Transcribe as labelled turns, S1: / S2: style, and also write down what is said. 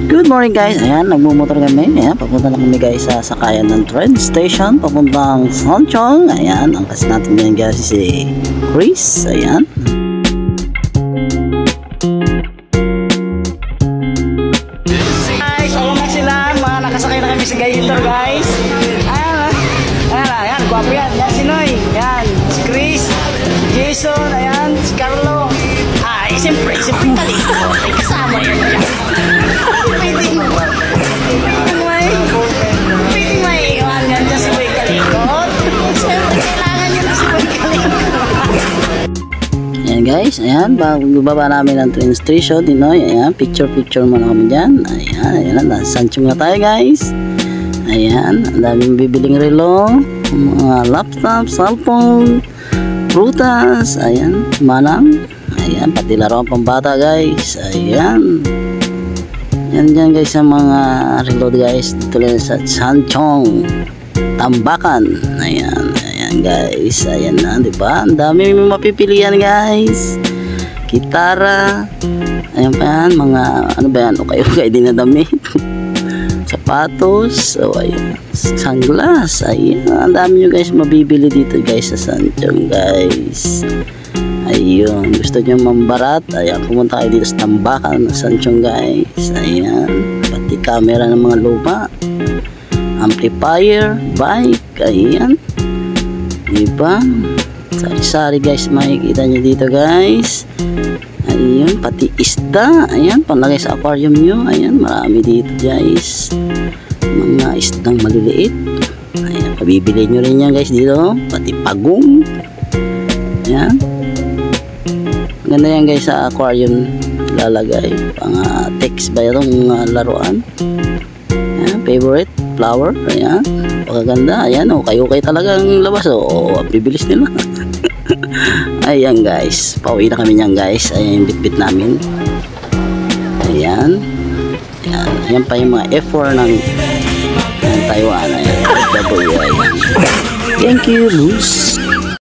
S1: Good morning guys, ayan, nagmumotor kami, ayan, papunta na kami guys sa sakayan ng train station, papuntang Sanchong, ayan, ang kasi natin ngayon guys si Chris, ayan. Guys, ayan na sila, mga nakasakay na kami sa Gayitor guys, ayan, guwapo yan, yan si Noy, ayan, si Chris, Jason, ayan, si Carlo, siyempre kaliko, ay kasama yan dyan. Pwedeng maiiwan yan dyan si Boy Kalikot. Siyempre kailangan yun si Boy Kalikot. Ayan guys, ayan, baba namin ng train station, Dinoy, ayan, picture muna kami dyan. Ayan, Sanchong na tayo guys. Ayan, ang daming bibiling relo, mga laptop, cellphone, prutas, ayan, manang. Ayan, pati laruan pambata guys. Ayan. Yan dyan guys sa mga reload guys. Dito lang sa Sanchong Tambakan. Ayan, ayan guys. Ayan na, diba? Ang dami mapipilian guys. Gitara. Ayan pa yan, mga ano ba yan? Okay din na damit. Sapatos. So ayan, sunglass. Ayan, ang dami nyo guys mabibili dito guys sa Sanchong guys. Ayun, gusto nyo mambarat, ayan, pumunta kayo dito sa Tambakan, Sanchong guys. Ayan, pati camera ng mga luma, amplifier, bike, ayan, diba? Sari-sari guys, makikita nyo dito guys. Ayun, pati isda, ayan, panlagay sa aquarium nyo. Ayan, marami dito guys, mga isdang maliliit. Ayan, pabibili nyo rin yan guys dito, pati pagong. Ayan, ganda yan guys sa aquarium lalagay pang text ba itong laruan. Ayan, favorite flower, ayan, pagaganda. Ayan, okay talagang labas, bibilis nila. Ayan guys, pauwi na kami niyan guys. Ayan yung bitbit namin. Ayan, ayan pa yung mga F4 ng Taiwan. Ayan, thank you Luz.